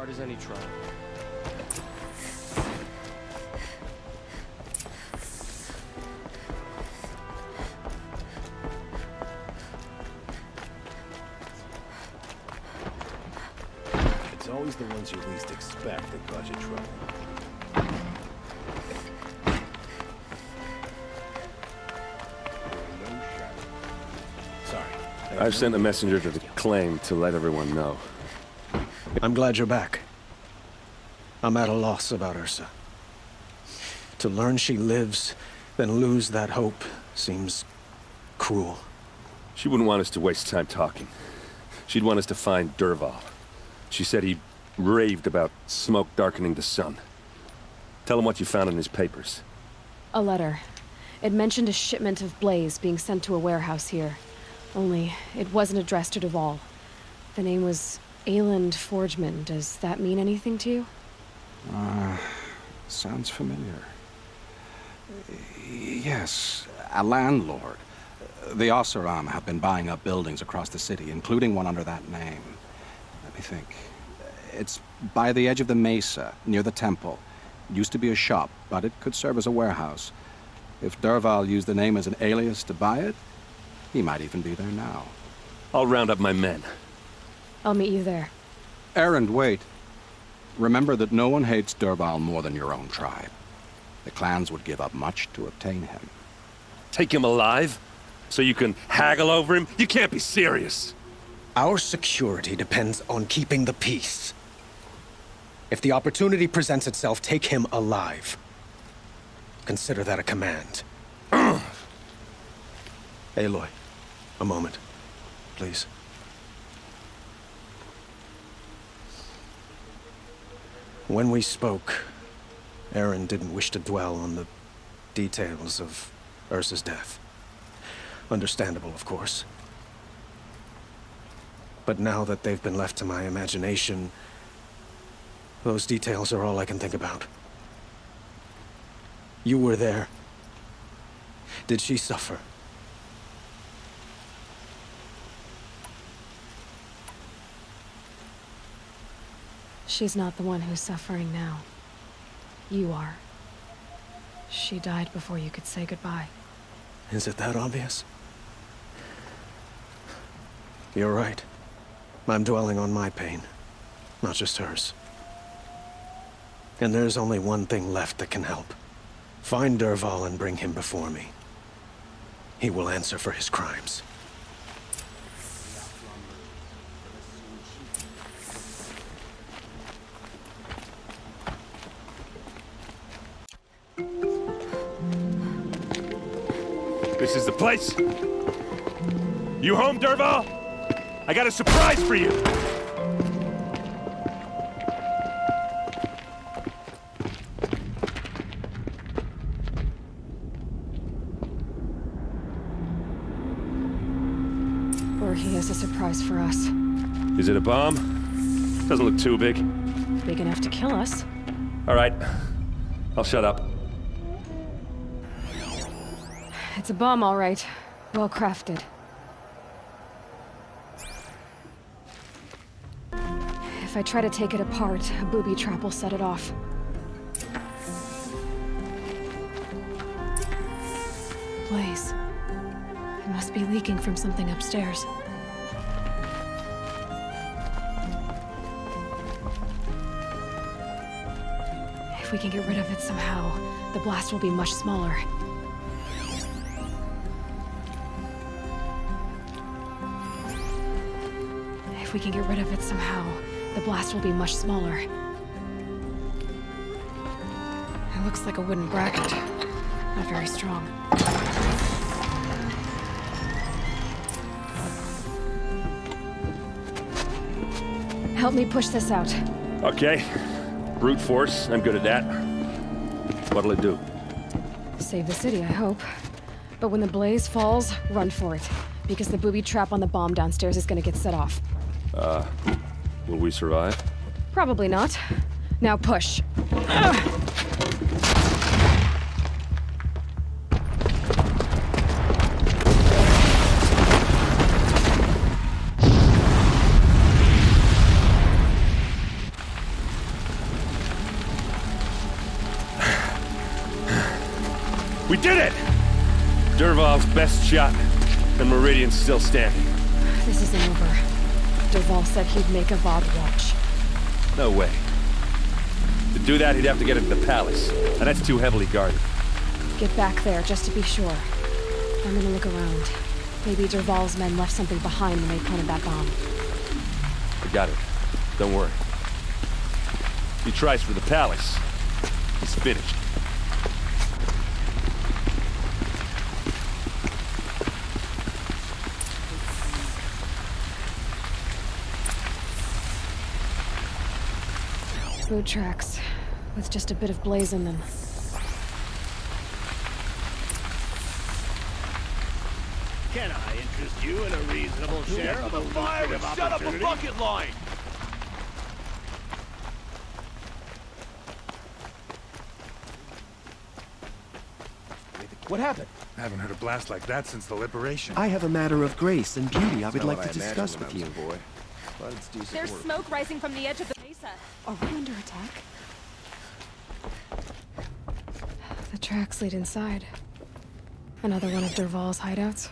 hard as any trial. It's always the ones you least expect that cause you trouble. Sorry. I've sent a messenger to the claim to let everyone know. I'm glad you're back. I'm at a loss about Ursa. To learn she lives, then lose that hope, seems cruel. She wouldn't want us to waste time talking. She'd want us to find Dervahl. She said he raved about smoke darkening the sun. Tell him what you found in his papers. A letter. It mentioned a shipment of blaze being sent to a warehouse here. Only, it wasn't addressed to Dervahl. The name was Ayland Forgeman. Does that mean anything to you? Sounds familiar. Yes, a landlord. The Oseram have been buying up buildings across the city, including one under that name. Let me think. It's by the edge of the mesa, near the temple. Used to be a shop, but it could serve as a warehouse. If Dervahl used the name as an alias to buy it, he might even be there now. I'll round up my men. I'll meet you there. Erend, wait. Remember that no one hates Dervahl more than your own tribe. The clans would give up much to obtain him. Take him alive? So you can haggle over him? You can't be serious. Our security depends on keeping the peace. If the opportunity presents itself, take him alive. Consider that a command. Aloy, a moment, please. When we spoke, Erend didn't wish to dwell on the details of Ursa's death. Understandable, of course. But now that they've been left to my imagination, those details are all I can think about. You were there. Did she suffer? She's not the one who's suffering now. You are. She died before you could say goodbye. Is it that obvious? You're right. I'm dwelling on my pain, not just hers. And there's only one thing left that can help. Find Dervahl and bring him before me. He will answer for his crimes. This is the place. You home, Dervahl? I got a surprise for you. Or he has a surprise for us. Is it a bomb? Doesn't look too big. Big enough to kill us. All right. I'll shut up. It's a bomb, all right. Well crafted. If I try to take it apart, a booby trap will set it off. Blaze. It must be leaking from something upstairs. If we can get rid of it somehow, the blast will be much smaller. If we can get rid of it somehow, the blast will be much smaller. It looks like a wooden bracket. Not very strong. Help me push this out. Okay. Brute force. I'm good at that. What'll it do? Save the city, I hope. But when the blaze falls, run for it. Because the booby trap on the bomb downstairs is gonna get set off. Will we survive? Probably not. Now push. We did it! Dervahl's best shot, and Meridian's still standing. This isn't over. Dervahl said he'd make Avad watch. No way. To do that, he'd have to get into the palace, and that's too heavily guarded. Get back there, just to be sure. I'm gonna look around. Maybe Dervahl's men left something behind when they planted that bomb. I got it. Don't worry. He tries for the palace. He's finished. Boot tracks, with just a bit of blaze in them. Can I interest you in a reasonable share of a lucrative opportunity? Shut up a bucket line! What happened? I haven't heard a blast like that since the liberation. I have a matter of grace and beauty I would like to discuss with you. Boy. But it's decent There's work. smoke rising from the edge of the mesa. Are we under attack? The tracks lead inside. Another one of Dervahl's hideouts.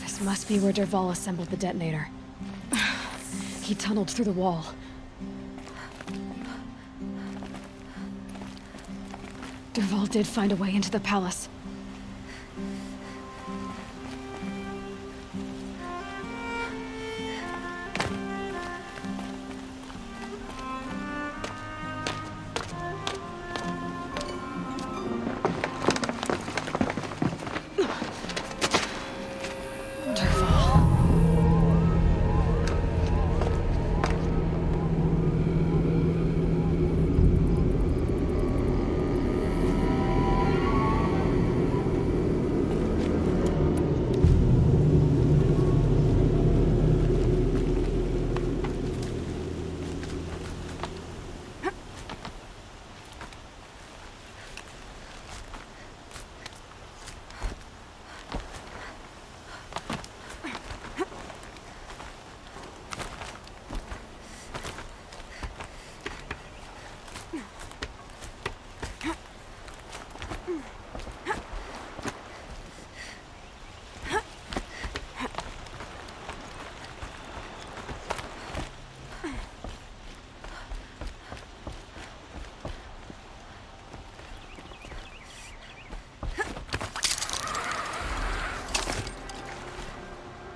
This must be where Dervahl assembled the detonator. He tunneled through the wall. Dervahl did find a way into the palace.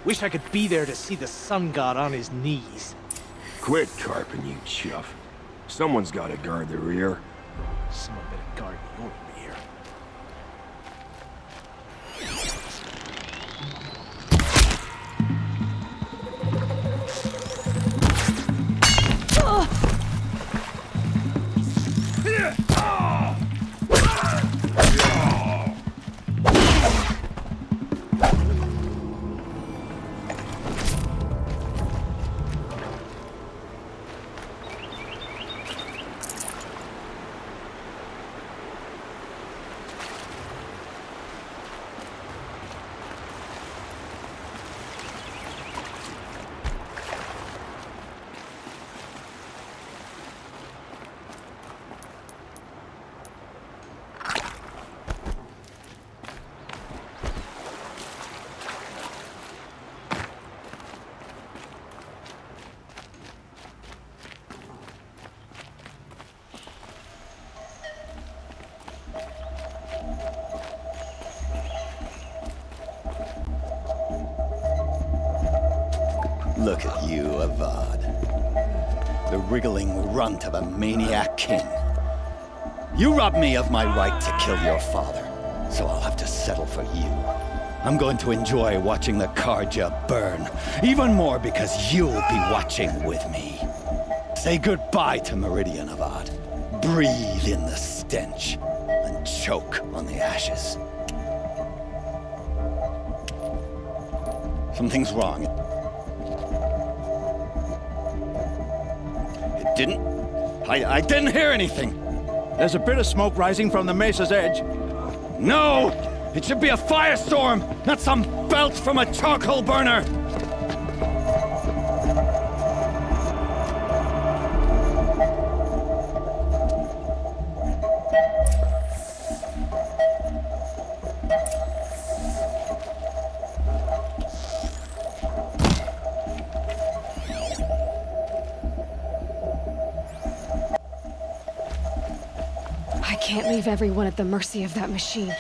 Wish I could be there to see the sun god on his knees. Quit carping, you chuff. Someone's gotta guard the rear. Someone better guard your rear. Look at you, Avad. The wriggling runt of a maniac king. You robbed me of my right to kill your father, so I'll have to settle for you. I'm going to enjoy watching the Karja burn, even more because you'll be watching with me. Say goodbye to Meridian, Avad. Breathe in the stench, and choke on the ashes. Something's wrong. I didn't hear anything. There's a bit of smoke rising from the mesa's edge. No! It should be a firestorm, not some belch from a charcoal burner! I can't leave everyone at the mercy of that machine.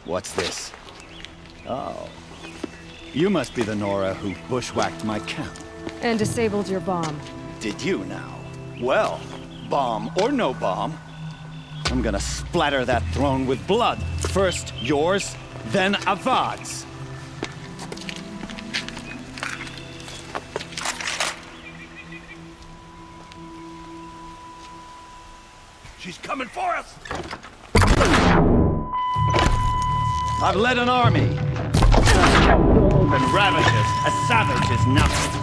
What's this? Oh. You must be the Nora who bushwhacked my camp. And disabled your bomb. Did you now? Well, bomb or no bomb, I'm gonna splatter that throne with blood. First yours, then Avad's. She's coming for us! I've led an army. And ravages, a savage is nothing.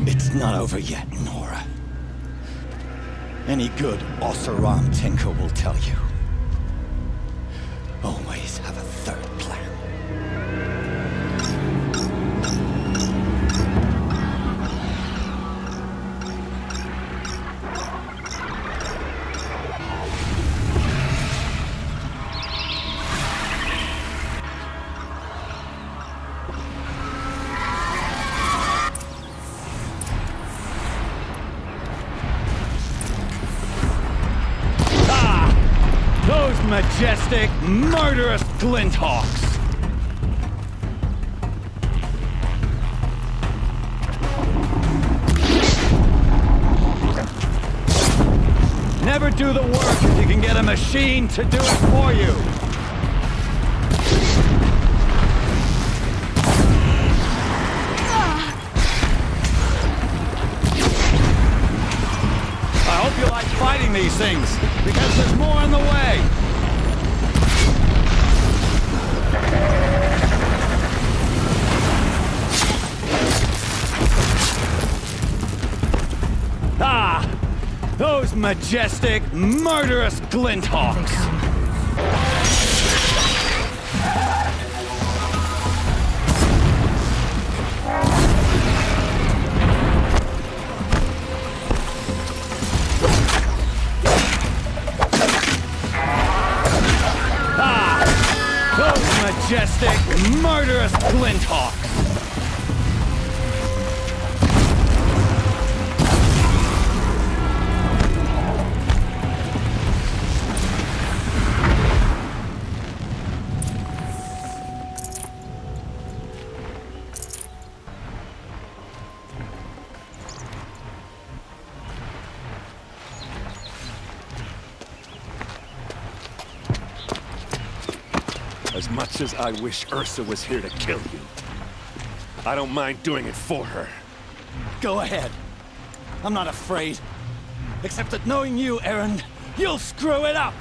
It's not over yet, Nora. Any good Oseram tinker will tell you. Always have a third plan. Those majestic, murderous glinthawks! Never do the work if you can get a machine to do it for you! I hope you like fighting these things, because there's more on the way! Ah! Those majestic, murderous glinthawks! Majestic, murderous glinthawks! As much as I wish Ursa was here to kill you, I don't mind doing it for her. Go ahead. I'm not afraid. Except that knowing you, Aaron, you'll screw it up!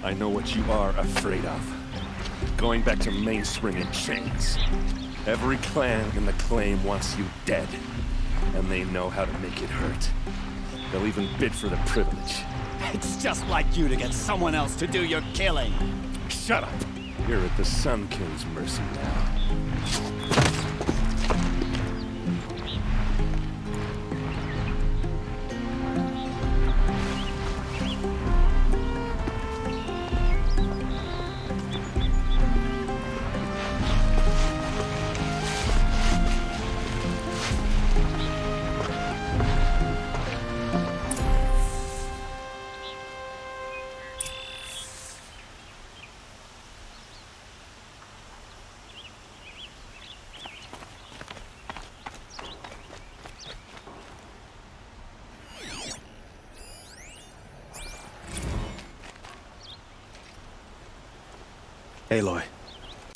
I know what you are afraid of. Going back to Mainspring in chains. Every clan in the claim wants you dead. And they know how to make it hurt. They'll even bid for the privilege. It's just like you to get someone else to do your killing. Shut up! You're at the Sun King's mercy now. Aloy,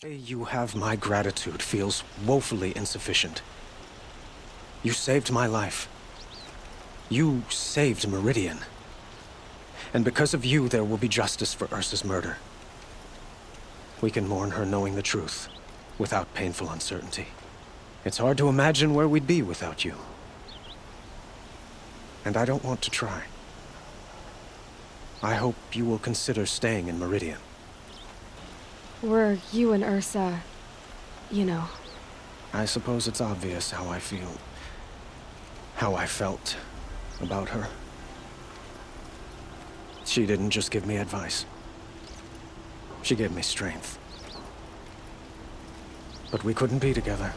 you have my gratitude feels woefully insufficient. You saved my life. You saved Meridian. And because of you, there will be justice for Ursa's murder. We can mourn her knowing the truth, without painful uncertainty. It's hard to imagine where we'd be without you. And I don't want to try. I hope you will consider staying in Meridian. Were you and Ursa, you know... I suppose it's obvious how I feel. How I felt about her. She didn't just give me advice. She gave me strength. But we couldn't be together.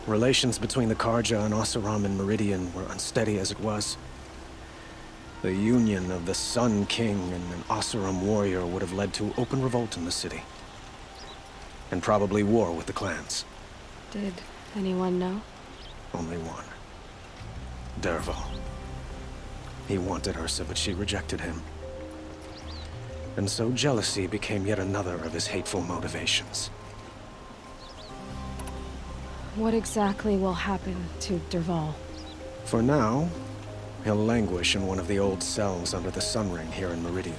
Relations between the Karja and Oseram and Meridian were unsteady as it was. The union of the Sun King and an Oseram warrior would have led to open revolt in the city. And probably war with the clans. Did anyone know? Only one. Dervahl. He wanted Ursa, but she rejected him. And so jealousy became yet another of his hateful motivations. What exactly will happen to Dervahl? For now, he'll languish in one of the old cells under the Sun Ring here in Meridian.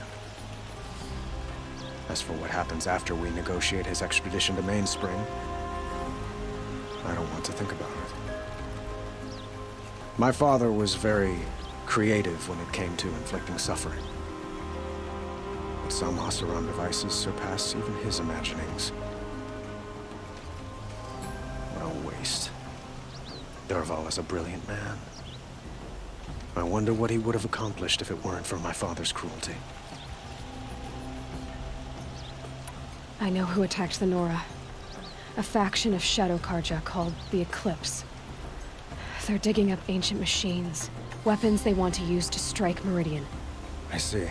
As for what happens after we negotiate his extradition to Mainspring, I don't want to think about it. My father was very creative when it came to inflicting suffering. But some Oseram devices surpass even his imaginings. What a waste. Dervahl is a brilliant man. I wonder what he would have accomplished if it weren't for my father's cruelty. I know who attacked the Nora. A faction of Shadow Karja called the Eclipse. They're digging up ancient machines, weapons they want to use to strike Meridian. I see.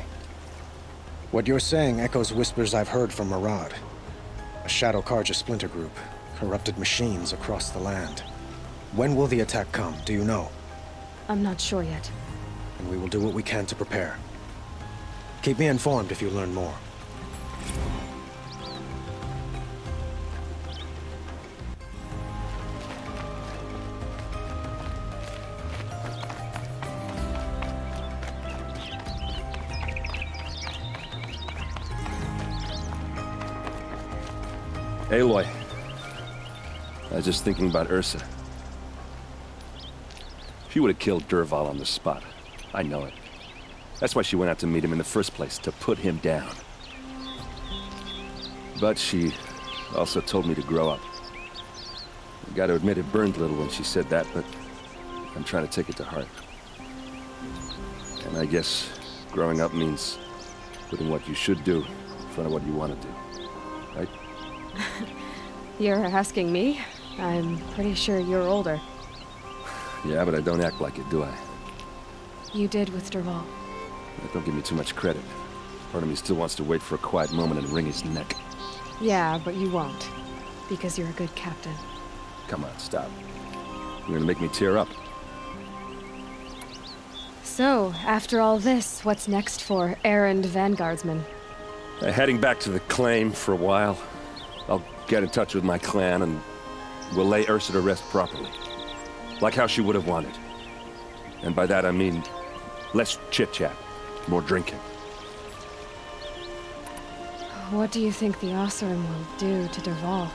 What you're saying echoes whispers I've heard from Murad. A Shadow Karja splinter group, corrupted machines across the land. When will the attack come, do you know? I'm not sure yet. And we will do what we can to prepare. Keep me informed if you learn more. Aloy. I was just thinking about Ursa. She would have killed Dervahl on the spot. I know it. That's why she went out to meet him in the first place, to put him down. But she also told me to grow up. I gotta admit it burned a little when she said that, but I'm trying to take it to heart. And I guess growing up means putting what you should do in front of what you want to do. Right? You're asking me? I'm pretty sure you're older. Yeah, but I don't act like it, do I? You did with Dervahl. Don't give me too much credit. Part of me still wants to wait for a quiet moment and wring his neck. Yeah, but you won't. Because you're a good captain. Come on, stop. You're gonna make me tear up. So, after all this, what's next for errand vanguardsman? Heading back to the claim for a while. I'll get in touch with my clan and we'll lay Ursa to rest properly. Like how she would have wanted. And by that I mean less chit-chat, more drinking. What do you think the Oseram will do to Dervahl?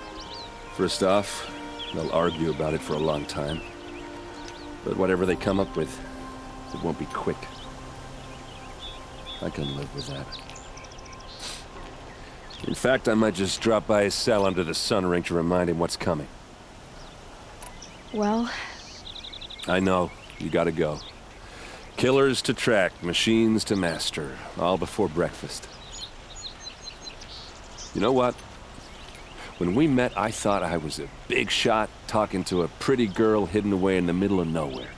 First off, they'll argue about it for a long time. But whatever they come up with, it won't be quick. I can live with that. In fact, I might just drop by his cell under the Sun Ring to remind him what's coming. Well... I know. You gotta go. Killers to track, machines to master. All before breakfast. You know what? When we met, I thought I was a big shot talking to a pretty girl hidden away in the middle of nowhere.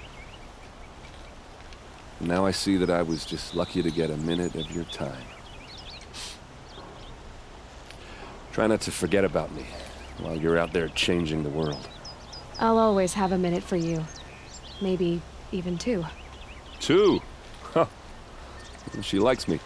And now I see that I was just lucky to get a minute of your time. Try not to forget about me while you're out there changing the world. I'll always have a minute for you. Maybe even 2. 2? Huh. She likes me.